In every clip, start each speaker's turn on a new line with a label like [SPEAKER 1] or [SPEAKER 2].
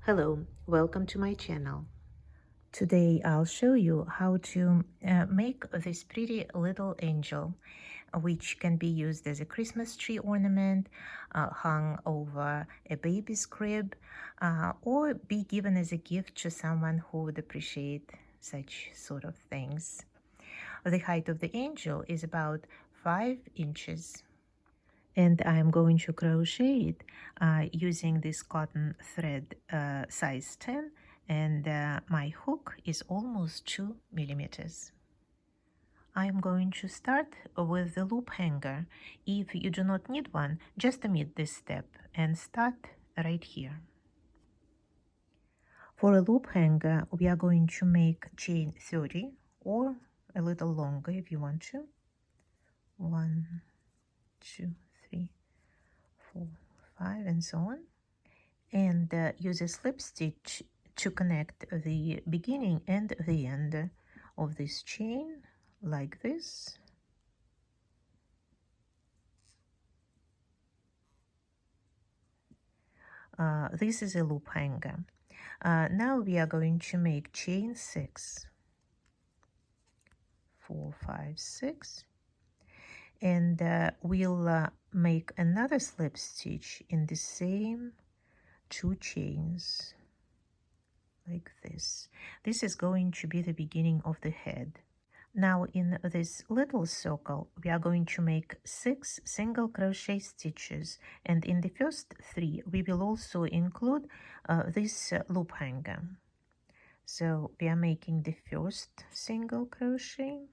[SPEAKER 1] Hello, welcome to my channel.
[SPEAKER 2] Today I'll show you how to make this pretty little angel, which can be used as a Christmas tree ornament, hung over a baby's crib, or be given as a gift to someone who would appreciate such sort of things. The height of the angel is about 5 inches. And I'm going to crochet it using this cotton thread size 10, and my hook is almost 2 millimeters. I'm going to start with the loop hanger. If you do not need one, just omit this step and start right here. For a loop hanger, we are going to make chain 30 or a little longer if you want to. 1, 2, 3, 4, 5, and so on. And use a slip stitch to connect the beginning and the end of this chain like this. This is a loop hanger. Now we are going to make chain 6, 4, 5, 6, and we'll make another slip stitch in the same 2 chains like this. This is going to be the beginning of the head. Now in this little circle, we are going to make 6 single crochet stitches, and in the first 3, we will also include this loop hanger. So we are making the first single crochet,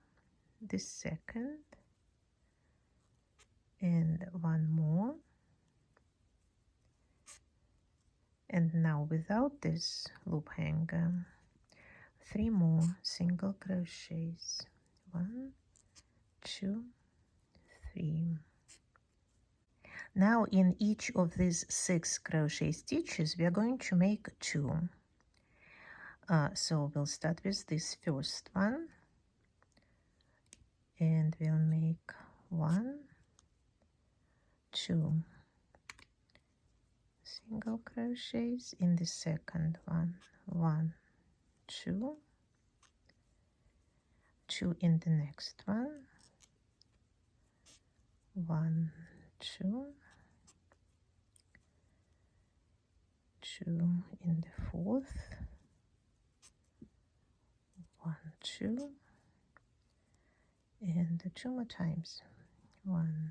[SPEAKER 2] the second, and one more. And now without this loop hanger, 3 more single crochets. 1, 2, 3. Now in each of these 6 crochet stitches, we are going to make 2. So we'll start with this first one, and we'll make 1, 2 single crochets. In the second one, 1, 2, 2 in the next one, 1, 2, 2 in the fourth, 1, 2, and 2 more times, 1,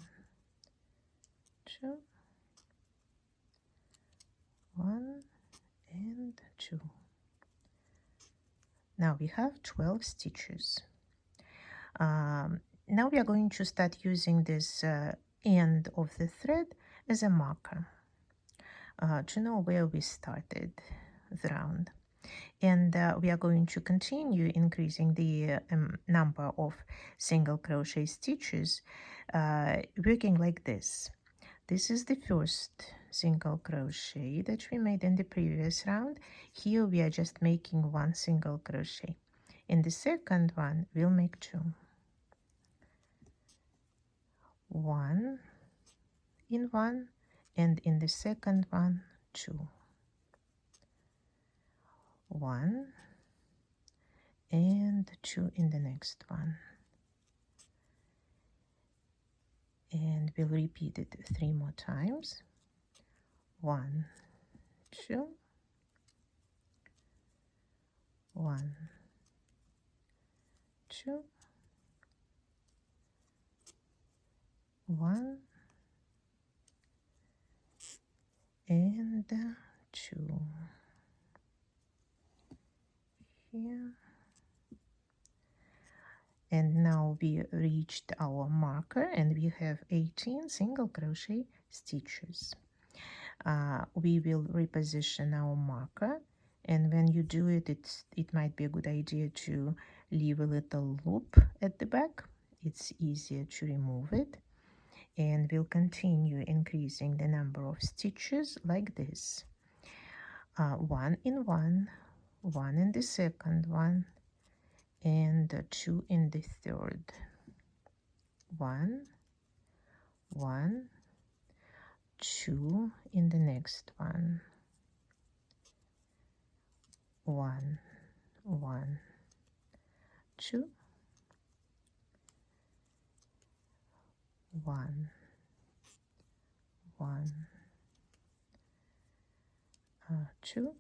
[SPEAKER 2] 2, 1, and 2. Now we have 12 stitches. Now we are going to start using this end of the thread as a marker to know where we started the round. And we are going to continue increasing the number of single crochet stitches, working like this. This is the first single crochet that we made in the previous round. Here we are just making 1 single crochet. In the second one, we'll make 2. 1 in one, and in the second one, 2. 1 and 2 in the next one. And we'll repeat it 3 more times. 1, 2, 1, 2, 1, and 2. Here. And now we reached our marker, and we have 18 single crochet stitches. We will reposition our marker, and when you do it, it might be a good idea to leave a little loop at the back. It's easier to remove it. And we'll continue increasing the number of stitches like this. 1 in one, 1 in the second one, and 2 in the third. 1, 1, 2 in the next one, 1, 1, 2, 1, 1, 2,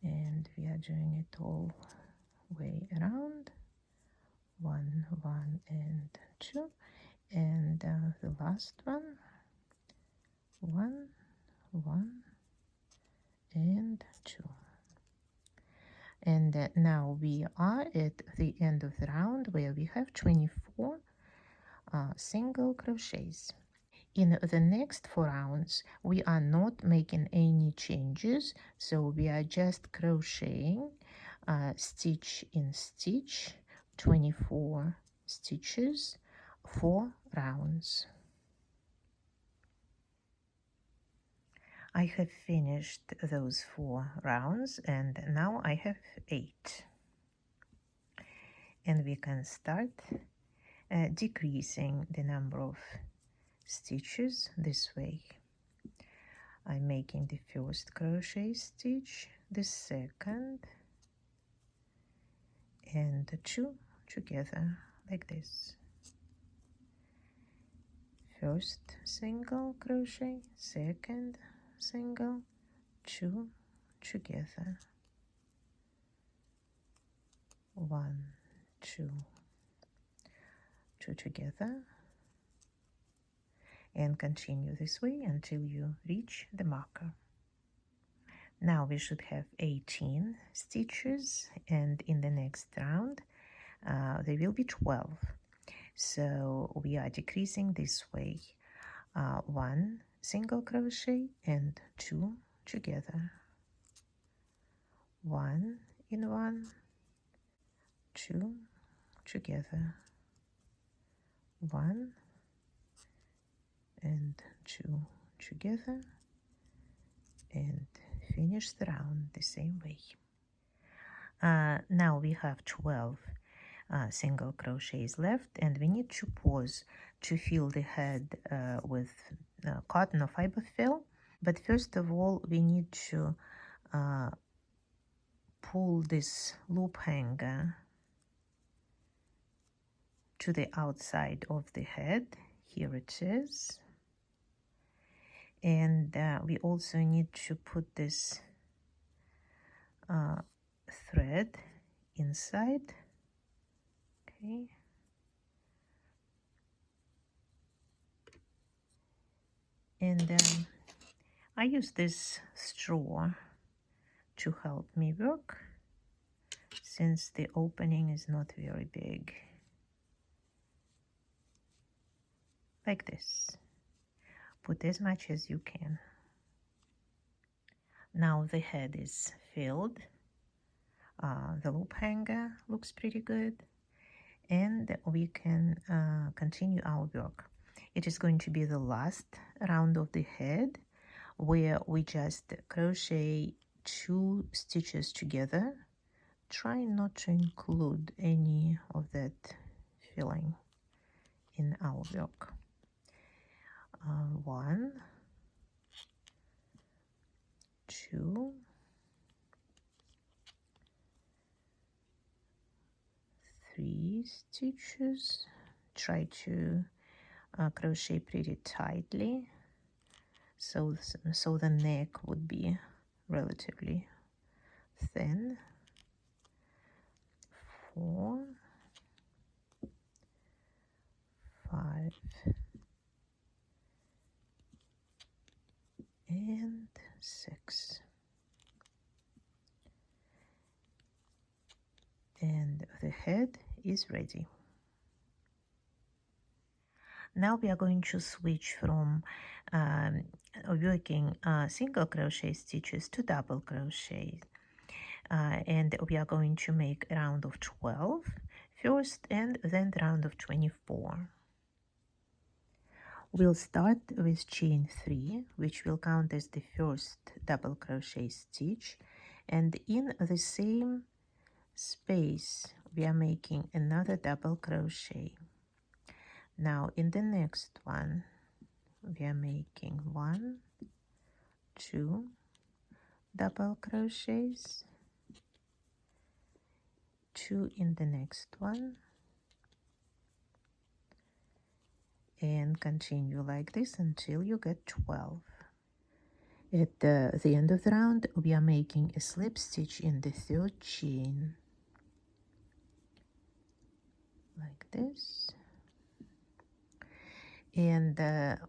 [SPEAKER 2] and we are doing it all way around. 1, 1, and 2, and the last one, 1, 1, and 2. And now we are at the end of the round where we have 24 single crochets. In the next 4 rounds, we are not making any changes, so we are just crocheting stitch in stitch, 24 stitches, 4 rounds. I have finished those 4 rounds, and now I have 8. And we can start decreasing the number of stitches this way. I'm making the first crochet stitch, the second, and the 2 together like this. First single crochet, second single, 2 together. 1, 2, 2 together, and continue this way until you reach the marker. Now we should have 18 stitches, and in the next round there will be 12. So we are decreasing this way. 1 single crochet and 2 together. 1 in 1, 2 together. 1 and 2 together, and finish the round the same way. Now we have 12 single crochets left, and we need to pause to fill the head with cotton or fiber fill. But first of all, we need to pull this loop hanger to the outside of the head. Here it is. And we also need to put this thread inside. Okay. And I use this straw to help me work, since the opening is not very big. Like this. Put as much as you can. Now the head is filled. The loop hanger looks pretty good, and we can continue our work. It is going to be the last round of the head, where we just crochet 2 stitches together. Try not to include any of that filling in our work. 1, 2, 3 stitches. Try to crochet pretty tightly, so the neck would be relatively thin. 4, 5, and 6. And the head is ready. Now we are going to switch from working single crochet stitches to double crochet. And we are going to make a round of 12 first, and then the round of 24. We'll start with chain 3, which will count as the first double crochet stitch, and in the same space we are making another double crochet. Now in the next one we are making 1, 2 double crochets, 2 in the next one, and continue like this until you get 12. At the end of the round, we are making a slip stitch in the 3rd chain, like this. And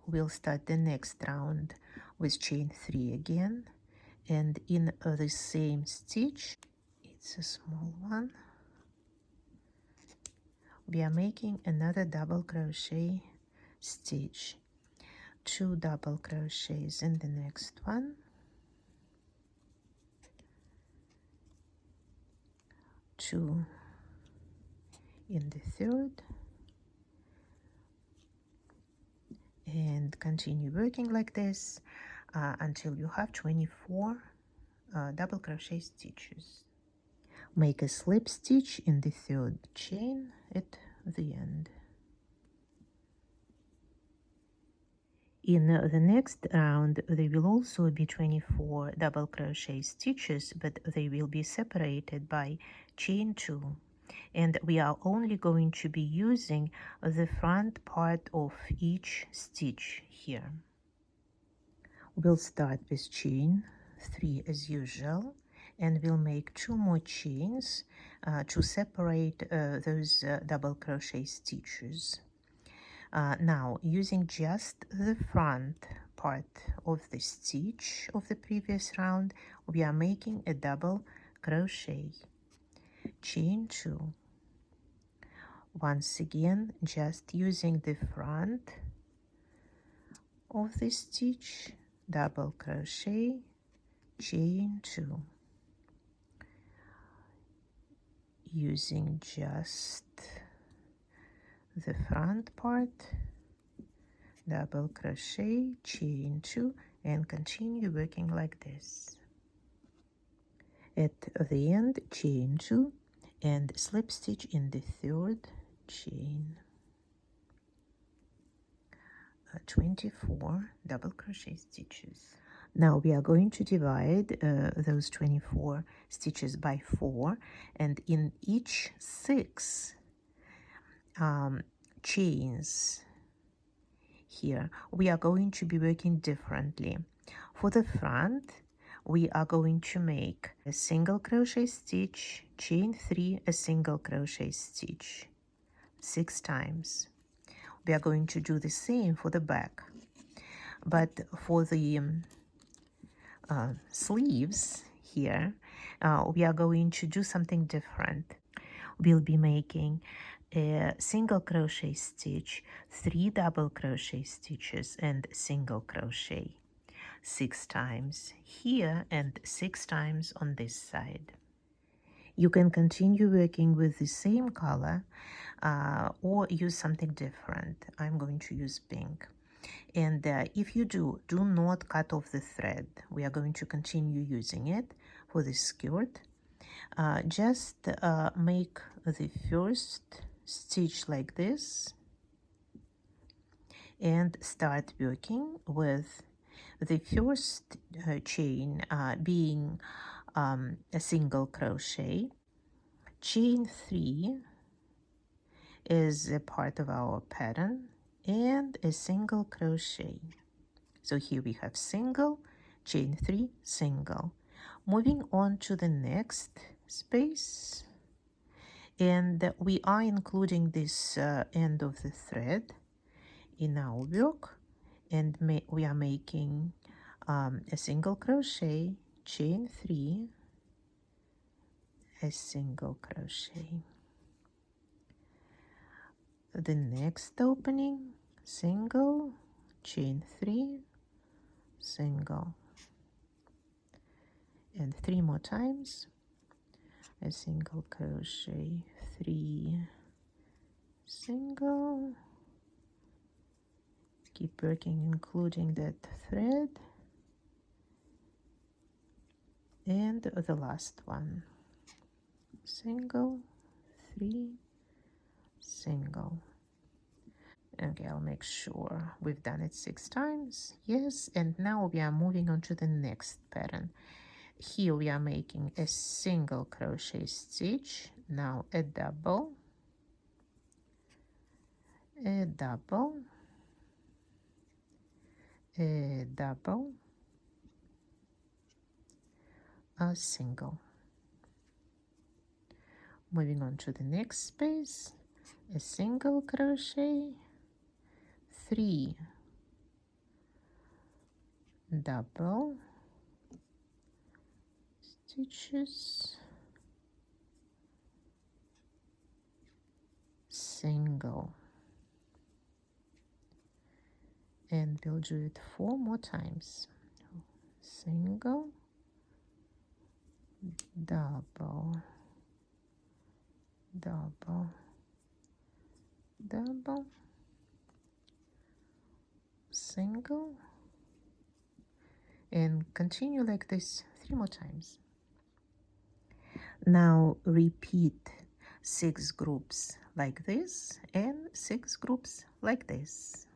[SPEAKER 2] we'll start the next round with chain 3 again, and in the same stitch, it's a small one, we are making another double crochet stitch, 2 double crochets in the next one, 2 in the 3rd, and continue working like this until you have 24 double crochet stitches. Make a slip stitch in the 3rd chain at the end. In the next round, there will also be 24 double crochet stitches, but they will be separated by chain 2. And we are only going to be using the front part of each stitch here. We'll start with chain 3 as usual, and we'll make 2 more chains to separate those double crochet stitches. Now, using just the front part of the stitch of the previous round, we are making a double crochet, chain 2. Once again, just using the front of the stitch, double crochet, chain 2. Using just the front part, double crochet, chain 2, and continue working like this. At the end, chain 2 and slip stitch in the 3rd chain, 24 double crochet stitches. Now we are going to divide those 24 stitches by 4, and in each 6 chains here, we are going to be working differently. For the front, we are going to make a single crochet stitch, chain 3, a single crochet stitch 6 times. We are going to do the same for the back, but for the sleeves here, we are going to do something different. We'll be making a single crochet stitch, 3 double crochet stitches, and single crochet 6 times here and 6 times on this side. You can continue working with the same color or use something different. I'm going to use pink. And if you do not cut off the thread. We are going to continue using it for the skirt. Just make the first stitch like this and start working with the first chain being a single crochet. Chain 3 is a part of our pattern, and a single crochet. So here we have single, chain 3, single. Moving on to the next space, and we are including this end of the thread in our work, and we are making a single crochet, chain 3, a single crochet. The next opening, single, chain 3, single, and 3 more times, a single crochet, 3, single. Keep working including that thread, and the last one, single, 3, single. Okay, I'll make sure we've done it 6 times. Yes, and now we are moving on to the next pattern. Here we are making a single crochet stitch, now a double, a double, a double, a single. Moving on to the next space, a single crochet, 3 double stitches, single, and we'll do it 4 more times. Single, double, double, double, single, and continue like this 3 more times. Now repeat 6 groups like this and 6 groups like this.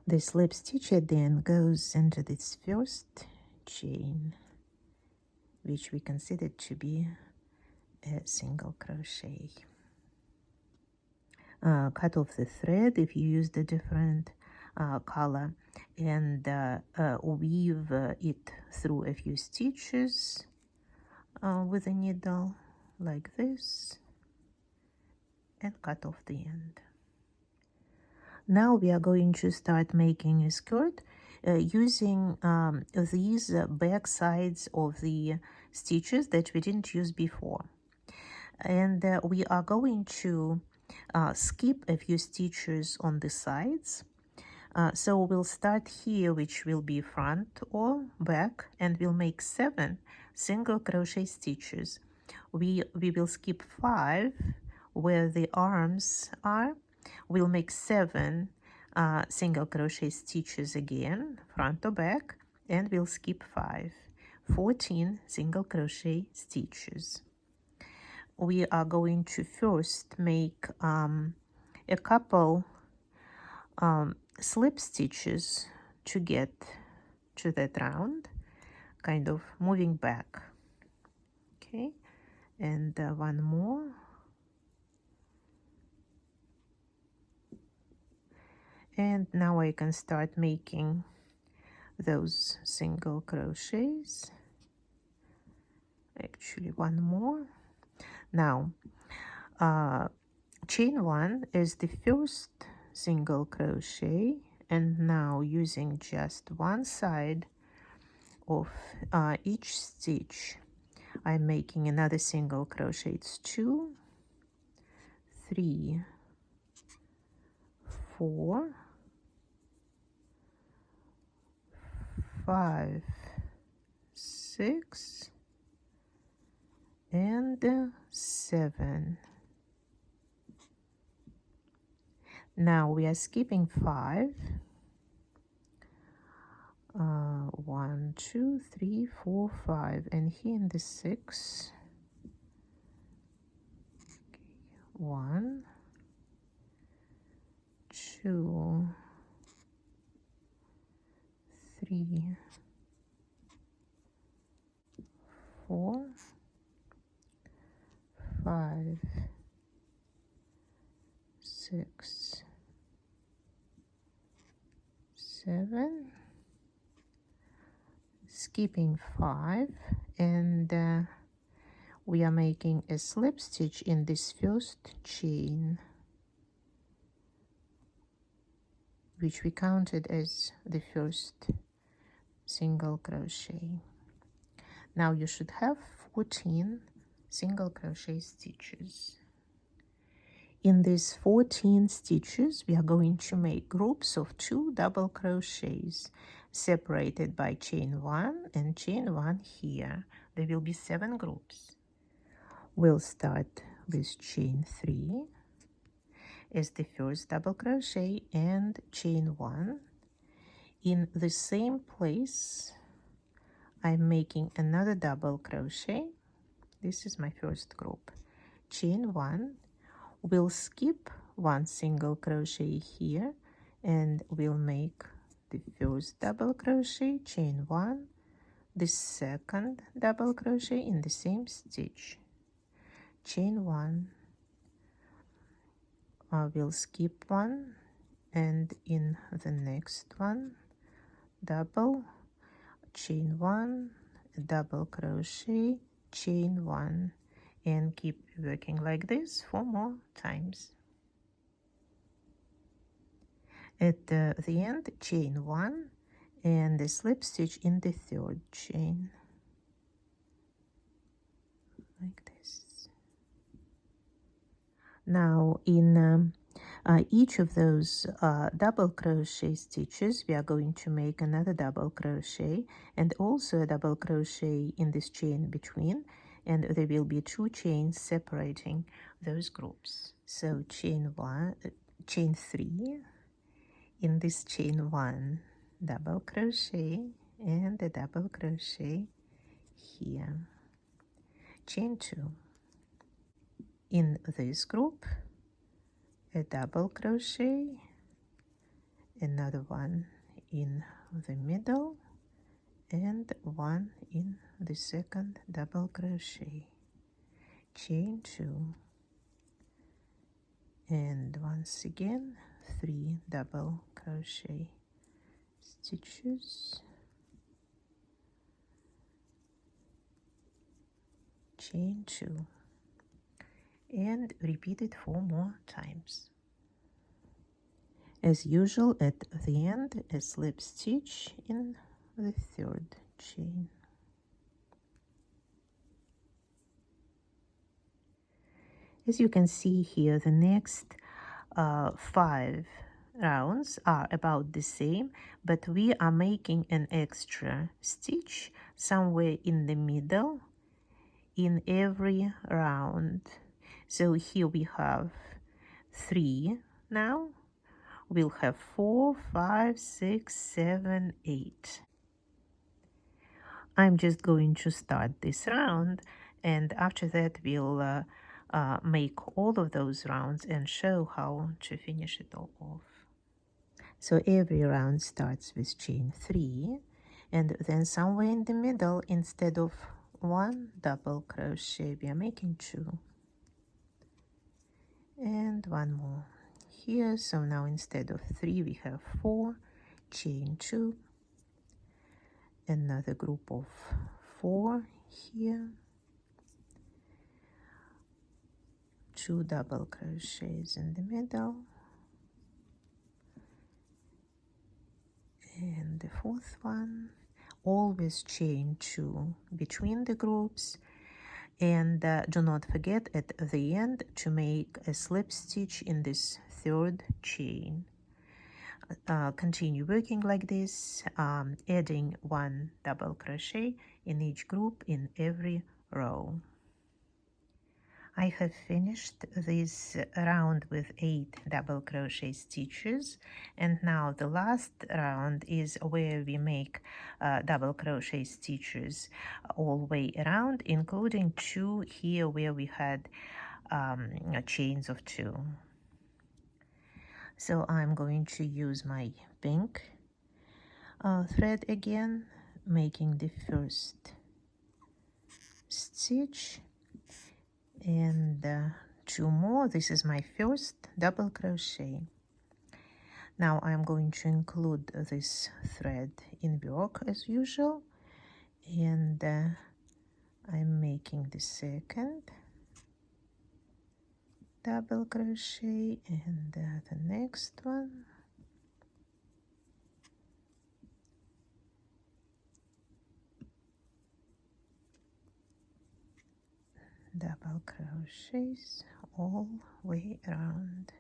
[SPEAKER 2] The slip stitch at the end goes into this first chain, which we consider to be a single crochet. Cut off the thread if you use the different color, and weave it through a few stitches with a needle like this, and cut off the end. Now we are going to start making a skirt using these back sides of the stitches that we didn't use before, and we are going to skip a few stitches on the sides. So we'll start here, which will be front or back, and we'll make 7 single crochet stitches. We will skip 5 where the arms are. We'll make 7 single crochet stitches again, front or back, and we'll skip 5. 14 single crochet stitches. We are going to first make a couple slip stitches to get to that round, kind of moving back. Okay, and one more. And now I can start making those single crochets. Actually, one more. Now, chain 1 is the first single crochet, and now using just one side of each stitch, I'm making another single crochet. It's 2, 3, 4, 5, 6, and 7. Now we are skipping 5. 1, 2, 3, 4, 5, and here in the 6. 1, 2, 3, 4, 5, 6, 7, skipping 5, and we are making a slip stitch in this first chain, which we counted as the first single crochet. Now you should have 14 single crochet stitches. In these 14 stitches, we are going to make groups of 2 double crochets separated by chain 1 and chain 1 here. There will be 7 groups. We'll start with chain 3 as the first double crochet and chain 1. In the same place, I'm making another double crochet. This is my first group. Chain 1. We'll skip one single crochet here, and we'll make the first double crochet, chain 1, the second double crochet in the same stitch, chain 1, we'll skip one, and in the next one double, chain 1, double crochet, chain 1, and keep working like this 4 more times. At the end, chain 1 and the slip stitch in the third chain, like this. Now in each of those double crochet stitches, we are going to make another double crochet and also a double crochet in this chain between, and there will be 2 chains separating those groups. So chain 3, in this chain 1 double crochet and a double crochet here, chain 2, in this group a double crochet, another one in the middle, and one in the second double crochet, chain 2, and once again 3 double crochet stitches, chain 2, and repeat it 4 more times. As usual, at the end, a slip stitch in the third chain. As you can see here, the next 5 rounds are about the same, but we are making an extra stitch somewhere in the middle in every round. So here we have 3 now. We'll have 4, 5, 6, 7, 8. I'm just going to start this round, and after that we'll make all of those rounds and show how to finish it all off. So every round starts with chain 3, and then somewhere in the middle, instead of 1 double crochet, we are making 2, and 1 more here. So now instead of 3 we have 4, chain 2, another group of 4 here, 2 double crochets in the middle, and the 4th one. Always chain 2 between the groups, and do not forget at the end to make a slip stitch in this 3rd chain. Continue working like this, adding 1 double crochet in each group in every row. I have finished this round with 8 double crochet stitches, and now the last round is where we make double crochet stitches all the way around, including 2 here where we had chains of 2. So I'm going to use my pink thread again, making the first stitch, and 2 more. This is my first double crochet. Now I'm going to include this thread in work as usual, and I'm making the second double crochet, and the next one, double crochets all the way around.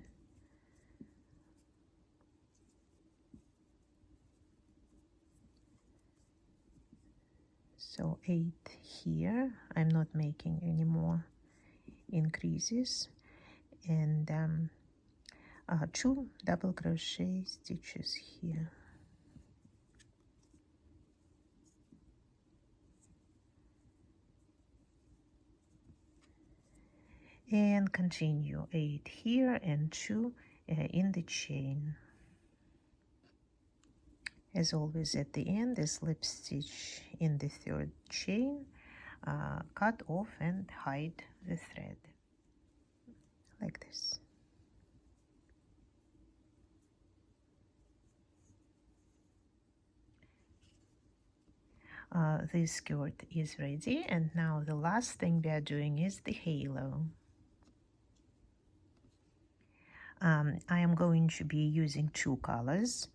[SPEAKER 2] So 8 here. I'm not making any more increases, and 2 double crochet stitches here. and continue 8 here and 2 in the chain. As always, at the end, a slip stitch in the 3rd chain, cut off and hide the thread like this. The skirt is ready, and now the last thing we are doing is the halo. I am going to be using 2 colors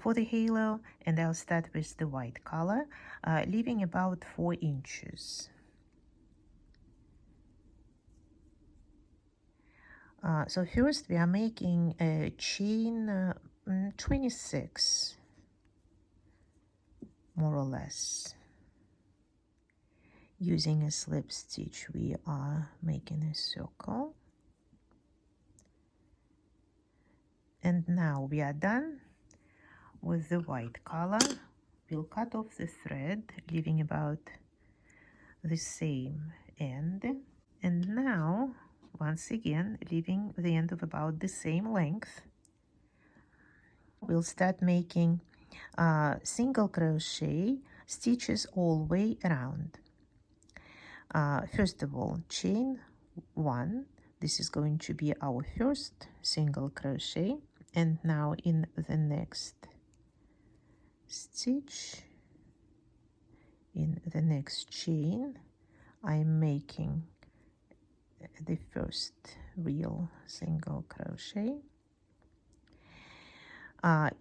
[SPEAKER 2] for the halo, and I'll start with the white color, leaving about 4 inches. So first we are making a chain 26, more or less. Using a slip stitch, we are making a circle. And now we are done with the white color. We'll cut off the thread, leaving about the same end. And now, once again, leaving the end of about the same length, we'll start making single crochet stitches all the way around. First of all, chain 1. This is going to be our first single crochet. And now in the next stitch, in the next chain, I'm making the first real single crochet,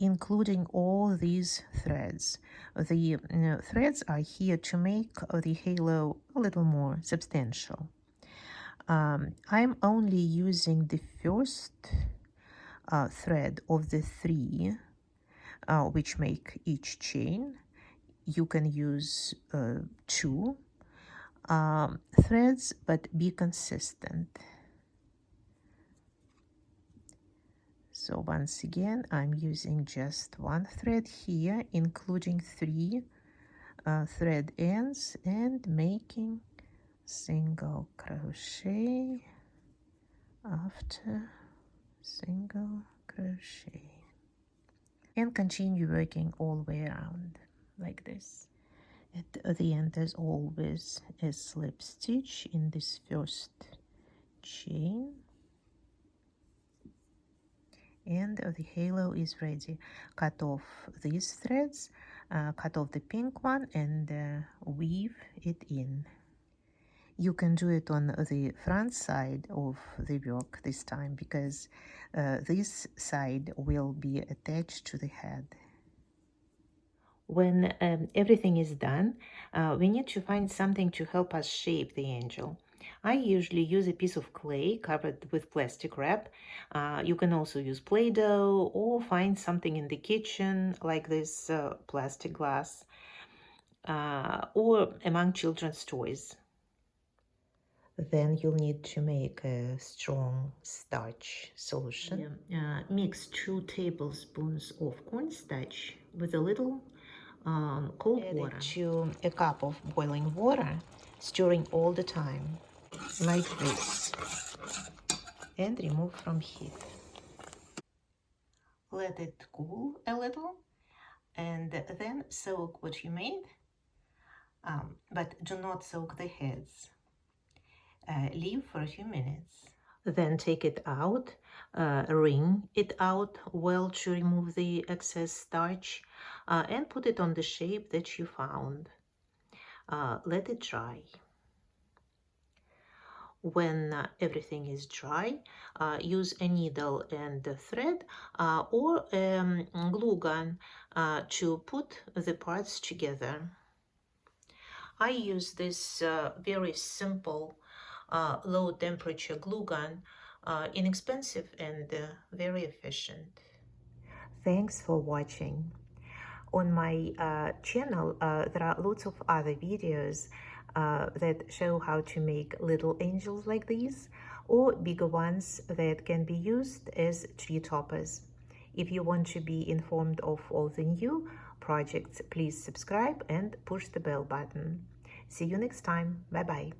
[SPEAKER 2] including all these threads. The threads are here to make the halo a little more substantial. I'm only using the first thread of the 3 which make each chain. You can use 2 threads, but be consistent. So once again, I'm using just 1 thread here, including 3 thread ends, and making single crochet after single crochet, and continue working all the way around like this. At the end, as always, a slip stitch in this first chain, and the halo is ready. Cut off these threads, cut off the pink one, and weave it in. You can do it on the front side of the work this time, because this side will be attached to the head. When everything is done, we need to find something to help us shape the angel. I usually use a piece of clay covered with plastic wrap. You can also use Play-Doh or find something in the kitchen like this plastic glass or among children's toys. Then you'll need to make a strong starch solution. Mix 2 tablespoons of cornstarch with a little cold water to a cup of boiling water, stirring all the time, like this, and remove from heat. Let it cool a little, and then soak what you made, but do not soak the heads. Leave for a few minutes. Then take it out, wring it out well to remove the excess starch, and put it on the shape that you found. Let it dry. When everything is dry, use a needle and a thread or glue gun to put the parts together. I use this very simple low temperature glue gun, inexpensive and very efficient. Thanks for watching. On my channel, there are lots of other videos that show how to make little angels like these, or bigger ones that can be used as tree toppers. If you want to be informed of all the new projects, please subscribe and push the bell button. See you next time. Bye-bye.